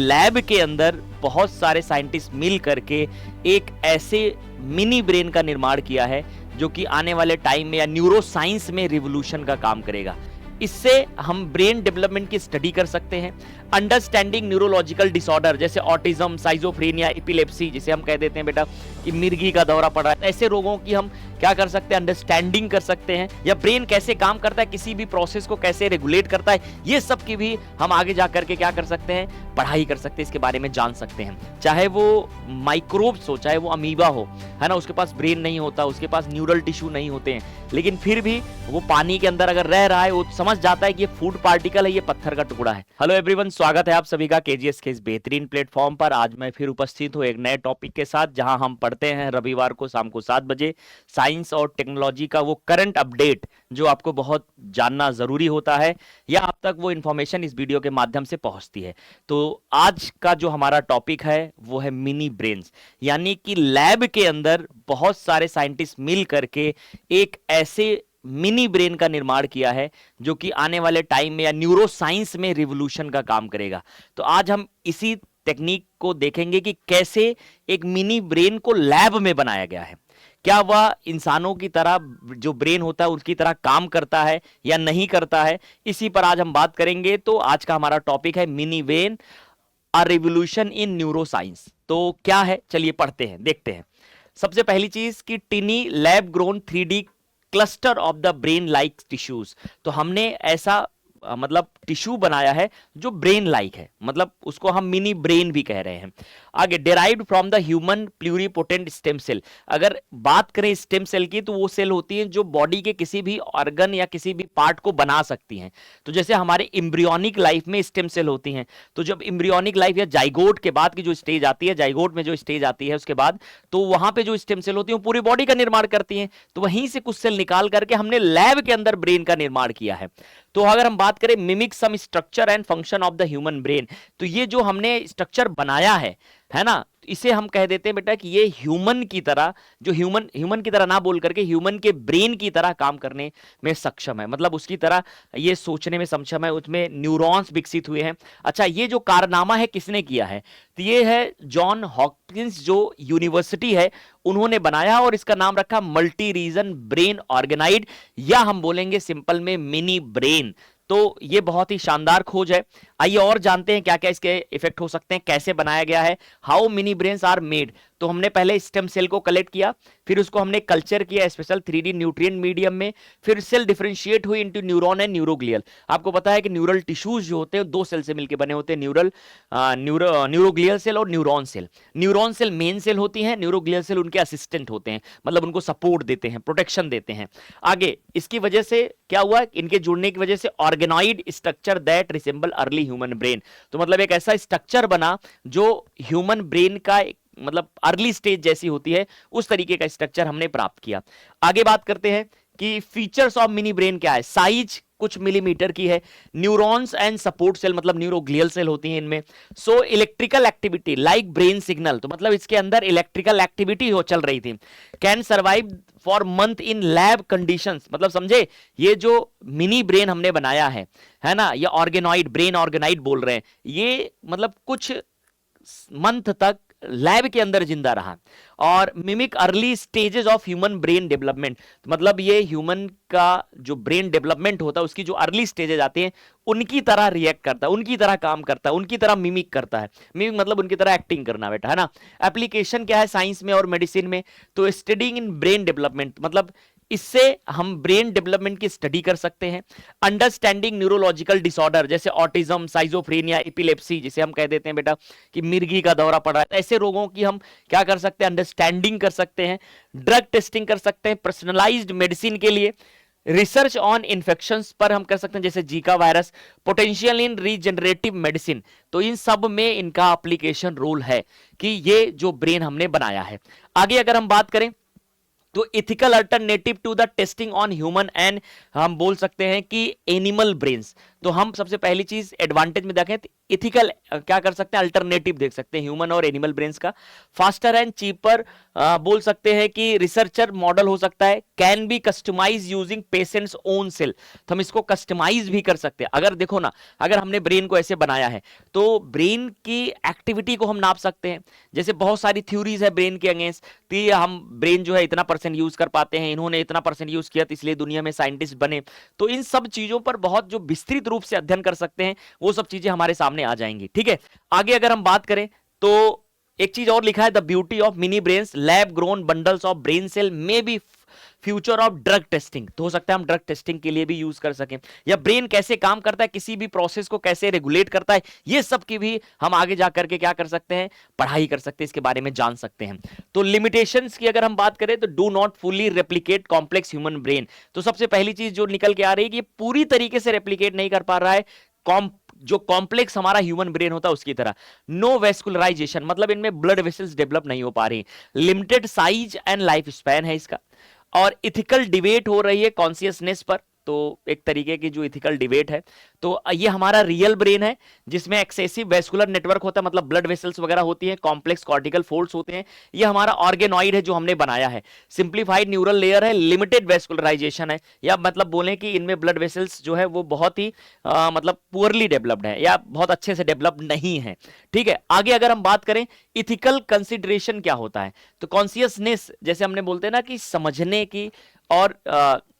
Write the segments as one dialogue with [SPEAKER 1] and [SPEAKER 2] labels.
[SPEAKER 1] Lab के अंदर बहुत सारे साइंटिस्ट मिल करके एक ऐसे मिनी ब्रेन का निर्माण किया है जो कि आने वाले टाइम में या न्यूरो साइंस में रिवॉल्यूशन का काम करेगा। इससे हम ब्रेन डेवलपमेंट की स्टडी कर सकते हैं, अंडरस्टैंडिंग न्यूरोलॉजिकल डिसऑर्डर जैसे ऑटिज्म, साइजोफ्रेनिया, एपिलेप्सी, जिसे हम कह देते हैं बेटा कि मिर्गी का दौरा पड़ रहा है, ऐसे रोगों की हम क्या कर सकते हैं, अंडरस्टैंडिंग कर सकते हैं, या ब्रेन कैसे काम करता है, किसी भी प्रोसेस को कैसे रेगुलेट करता है, ये सब की भी हम आगे जा करके क्या कर सकते हैं, पढ़ाई कर सकते हैं, इसके बारे में जान सकते हैं। चाहे वो माइक्रोब्स हो, चाहे वो अमीबा हो, है ना, उसके पास ब्रेन नहीं होता, उसके पास न्यूरल टिश्यू नहीं होते हैं, लेकिन फिर भी वो पानी के अंदर अगर रह रहा है वो समझ जाता है कि ये फूड पार्टिकल है, ये पत्थर का टुकड़ा है। हेलो एवरीवन, स्वागत है आप सभी का केजीएस के इस बेहतरीन प्लेटफॉर्म पर। आज मैं फिर उपस्थित हूँ एक नए टॉपिक के साथ, जहां हम पढ़ते हैं रविवार को शाम को 7 बजे साइंस और टेक्नोलॉजी का वो करंट अपडेट जो आपको बहुत जानना जरूरी होता है, या आप तक वो इंफॉर्मेशन इस वीडियो के माध्यम से पहुंचती है। तो आज का जो हमारा टॉपिक है वो है मिनी ब्रेन्स, यानी कि लैब के अंदर बहुत सारे साइंटिस्ट मिल करके एक ऐसे मिनी ब्रेन का निर्माण किया है जो कि आने वाले टाइम में या न्यूरो साइंस में रिवॉल्यूशन का काम करेगा। तो आज हम इसी टेक्निक को देखेंगे कि कैसे एक मिनी ब्रेन को लैब में बनाया गया है, क्या वह इंसानों की तरह जो ब्रेन होता है उसकी तरह काम करता है या नहीं करता है, इसी पर आज हम बात करेंगे। तो आज का हमारा टॉपिक है mini brain, a revolution in neuro science. तो क्या है, चलिए पढ़ते हैं, देखते हैं। सबसे पहली चीज कि टिनी lab grown 3D cluster of the brain like tissues. तो हमने ऐसा मतलब टिश्यू बनाया है जो ब्रेन लाइक है, मतलब उसको हम मिनी ब्रेन भी कह रहे हैं। आगे, derived from the human pluripotent stem cell. अगर बात करें स्टेम सेल की तो वो सेल होती हैं जो बॉडी के किसी भी ऑर्गन या किसी भी पार्ट को बना सकती हैं। तो जैसे हमारे एम्ब्रियोनिक लाइफ में स्टेम सेल होती हैं, तो जब एम्ब्रियोनिक लाइफ या जाइगोट के बाद की जो स्टेज आती है, जाइगोट में जो स्टेज आती है उसके बाद, तो वहां पे जो स्टेम सेल होती है वो पूरी बॉडी का निर्माण करती हैं। तो वहीं से कुछ सेल निकाल करके हमने लैब के अंदर ब्रेन का निर्माण किया है। तो अगर हम बात करें mimic some structure and function of the human brain, तो ये जो हमने स्ट्रक्चर बनाया है ना, इसे हम कह देते हैं बेटा कि ये ह्यूमन की तरह, जो ह्यूमन की तरह ना बोल करके ह्यूमन के ब्रेन की तरह काम करने में सक्षम है, मतलब उसकी तरह ये सोचने में सक्षम है, उसमें न्यूरॉन्स विकसित हुए हैं। अच्छा, ये जो कारनामा है किसने किया है, तो ये है जॉन हॉपकिंस जो यूनिवर्सिटी है उन्होंने बनाया, और इसका नाम रखा मल्टी रीजन ब्रेन ऑर्गेनाइड, या हम बोलेंगे सिंपल में मिनी ब्रेन। तो ये बहुत ही शानदार खोज है। आइए और जानते हैं क्या क्या इसके इफेक्ट हो सकते हैं, कैसे बनाया गया है, how mini brains are made. तो हमने पहले स्टेम सेल को कलेक्ट किया, फिर उसको हमने कल्चर किया स्पेशल 3D न्यूट्रिएंट मीडियम में, फिर सेल डिफरेंशिएट हुई इनटू न्यूरॉन एंड न्यूरोग्लियल। आपको पता है कि न्यूरल टिश्यूज जो होते हैं 2 सेल से मिलकर बने होते हैं, न्यूरोग्लियल सेल और neuron cell. Neuron cell main cell होती हैं, न्यूरोग्लियल सेल उनके असिस्टेंट होते हैं, मतलब उनको सपोर्ट देते हैं, प्रोटेक्शन देते हैं। आगे इसकी वजह से क्या हुआ, इनके जुड़ने की वजह से organoid structure that resemble early human brain. तो मतलब एक ऐसा स्ट्रक्चर बना जो ह्यूमन ब्रेन का मतलब अर्ली स्टेज जैसी होती है, उस तरीके का स्ट्रक्चर हमने प्राप्त किया। आगे बात करते हैं कि फीचर्स ऑफ मिनी ब्रेन क्या है। साइज कुछ मिलीमीटर की है, न्यूरॉन्स एंड सपोर्ट सेल मतलब न्यूरोग्लियल सेल होती हैं इनमें। So electrical activity like brain signal, तो मतलब इसके अंदर इलेक्ट्रिकल एक्टिविटी हो चल रही थी। Can survive for month in lab conditions, मतलब समझे ये जो मिनी ब्रेन हमने बनाया है ना, ये ऑर्गेनॉइड, ब्रेन ऑर्गेनॉइड बोल रहे हैं, ये मतलब कुछ मंथ तक लैब के अंदर जिंदा रहा। और mimic early stages of human brain development, मतलब ये ह्यूमन का जो ब्रेन डेवलपमेंट होता है उसकी जो अर्ली स्टेजेस आते हैं उनकी तरह रिएक्ट करता है, उनकी तरह काम करता है, उनकी तरह मिमिक करता है। मिमिक मतलब उनकी तरह एक्टिंग करना बेटा, है ना। एप्लीकेशन क्या है साइंस में और मेडिसिन में, तो स्टडीइंग इन ब्रेन डेवलपमेंट, मतलब इससे हम ब्रेन डेवलपमेंट की स्टडी कर सकते हैं। अंडरस्टैंडिंग न्यूरोलॉजिकल डिसऑर्डर जैसे ऑटिज्म, साइजोफ्रेनिया, एपिलेप्सी, जिसे हम कह देते हैं बेटा कि मिर्गी का दौरा पड़ रहा है, ऐसे रोगों की हम क्या कर सकते हैं, अंडरस्टैंडिंग कर सकते हैं। ड्रग टेस्टिंग कर सकते हैं पर्सनलाइज्ड मेडिसिन के लिए। रिसर्च ऑन इन्फेक्शंस पर हम कर सकते हैं जैसे Zika virus. Potential in regenerative medicine, तो इन सब में इनका एप्लीकेशन रोल है कि ये जो ब्रेन हमने बनाया है। आगे अगर हम बात करें तो ethical alternative to the testing on human and हम बोल सकते हैं कि एनिमल ब्रेन्स, तो हम सबसे पहली चीज एडवांटेज में देखें तो इथिकल क्या कर सकते हैं, अल्टरनेटिव देख सकते हैं ह्यूमन और एनिमल ब्रेन्स का। फास्टर एंड चीपर बोल सकते हैं कि रिसर्चर मॉडल हो सकता है, can be customise using patients own cell, तो हम इसको कस्टमाइज भी कर सकते हैं। अगर देखो ना, अगर हमने ब्रेन को ऐसे बनाया है तो ब्रेन की एक्टिविटी को हम नाप सकते हैं। जैसे बहुत सारी थ्योरीज है ब्रेन के अगेंस्ट, कि हम ब्रेन जो है इतना परसेंट यूज कर पाते हैं, इन्होंने इतना परसेंट यूज किया तो इसलिए दुनिया में साइंटिस्ट बने। तो इन सब चीजों पर बहुत जो विस्तृत रूप से अध्ययन कर सकते हैं वो सब चीजें हमारे सामने आ जाएंगी। ठीक है, आगे अगर हम बात करें तो एक चीज और लिखा है, the beauty of mini brains, lab grown bundles of brain cell may be future of drug testing. तो हो सकता है हम ड्रग टेस्टिंग के लिए भी यूज कर सकें, या ब्रेन कैसे काम करता है, किसी भी प्रोसेस को कैसे रेगुलेट करता है, ये सब की भी हम आगे जाकर के क्या कर सकते हैं, पढ़ाई कर सकते हैं, इसके बारे में जान सकते हैं। तो लिमिटेशंस की अगर हम बात करें तो do not fully replicate complex human brain. तो सबसे पहली चीज जो निकल के आ रही है कि ये पूरी तरीके से रेप्लिकेट नहीं कर पा रहा है जो कॉम्प्लेक्स हमारा ह्यूमन ब्रेन होता है उसकी तरह। नो वेस्कुलराइजेशन, मतलब इनमें ब्लड वेसल्स डेवलप नहीं हो पा रही। Limited size and life span है इसका। और इथिकल डिबेट हो रही है कॉन्शियसनेस पर, तो एक तरीके की जो इथिकल डिबेट है। तो ये हमारा रियल ब्रेन है जिसमें एक्सेसिव वेस्कुलर नेटवर्क होता है, मतलब ब्लड वेसल्स वगैरह होती हैं, कॉम्प्लेक्स कॉर्टिकल फोल्ड्स होते हैं। ये हमारा ऑर्गेनॉइड है जो हमने बनाया है। सिंप्लीफाइड न्यूरल लेयर है, लिमिटेड वेस्कुलराइजेशन है, या मतलब बोलें कि इनमें ब्लड वेसल्स जो है वो बहुत ही मतलब पुअरली डेवलप्ड है या बहुत अच्छे से डेवलप नहीं है। ठीक है, आगे अगर हम बात करें इथिकल कंसिडरेशन क्या होता है, तो कॉन्शियसनेस जैसे हमने बोलते हैं ना कि समझने की और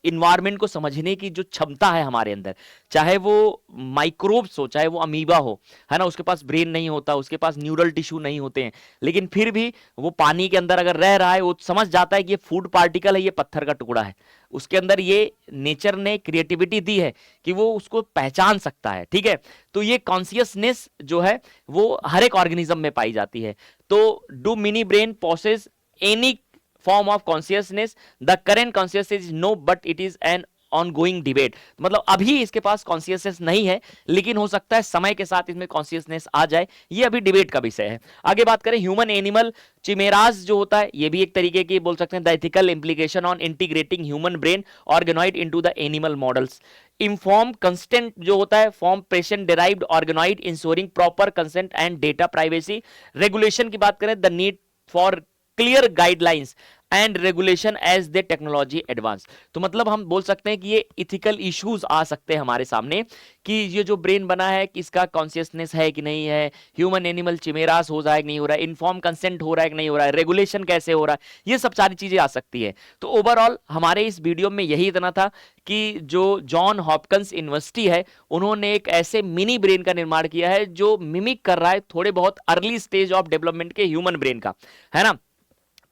[SPEAKER 1] इन्वायरमेंट को समझने की जो क्षमता है हमारे अंदर, चाहे वो माइक्रोब्स हो चाहे वो अमीबा हो, है ना, उसके पास ब्रेन नहीं होता, उसके पास न्यूरल टिश्यू नहीं होते हैं, लेकिन फिर भी वो पानी के अंदर अगर रह रहा है वो समझ जाता है कि ये फूड पार्टिकल है, ये पत्थर का टुकड़ा है। उसके अंदर ये नेचर ने क्रिएटिविटी दी है कि वो उसको पहचान सकता है। ठीक है, तो ये कॉन्शियसनेस जो है वो हर एक ऑर्गेनिज्म में पाई जाती है। तो do mini brain possess any form of consciousness, the current consciousness is no but it is an ongoing debate। मतलब अभी इसके पास कॉन्शियसनेस नहीं है, लेकिन हो सकता है समय के साथ इसमें कॉन्शियसनेस आ जाए, ये अभी डिबेट का विषय है। आगे बात करें ह्यूमन एनिमल चिमेराज जो होता है, ये भी एक तरीके की बोल सकते हैं the ethical implication on integrating human brain organoid into the animal models. Inform consent जो होता है, form patient derived organoid ensuring proper consent and data privacy. Regulation की बात करें, the need for clear guidelines and regulation as they technology advance. तो मतलब हम बोल सकते हैं कि ये इथिकल इश्यूज आ सकते हैं हमारे सामने कि ये जो ब्रेन बना है कि इसका कॉन्शियसनेस है कि नहीं है, ह्यूमन एनिमल चिमेरास हो रहा है कि नहीं हो रहा है, इन्फॉर्म कंसेंट हो रहा है कि नहीं हो रहा है, रेगुलेशन कैसे हो रहा है, ये सब सारी चीजें आ सकती है। तो ओवरऑल हमारे इस वीडियो में यही इतना था कि जो जॉन हॉपकिंस यूनिवर्सिटी है उन्होंने एक ऐसे मिनी ब्रेन का निर्माण किया है जो मिमिक कर रहा है थोड़े बहुत अर्ली स्टेज ऑफ डेवलपमेंट के ह्यूमन ब्रेन का, है ना।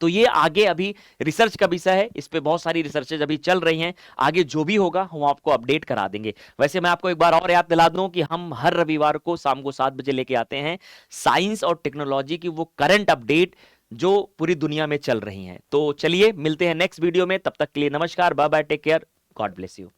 [SPEAKER 1] तो ये आगे अभी रिसर्च का विषय है, इस पे बहुत सारी रिसर्चेज अभी चल रही हैं, आगे जो भी होगा हम आपको अपडेट करा देंगे। वैसे मैं आपको एक बार और याद दिला दूं कि हम हर रविवार को शाम को 7 बजे लेके आते हैं साइंस और टेक्नोलॉजी की वो करंट अपडेट जो पूरी दुनिया में चल रही हैं। तो चलिए मिलते हैं नेक्स्ट वीडियो में, तब तक के लिए नमस्कार, bye bye, take care, God bless you.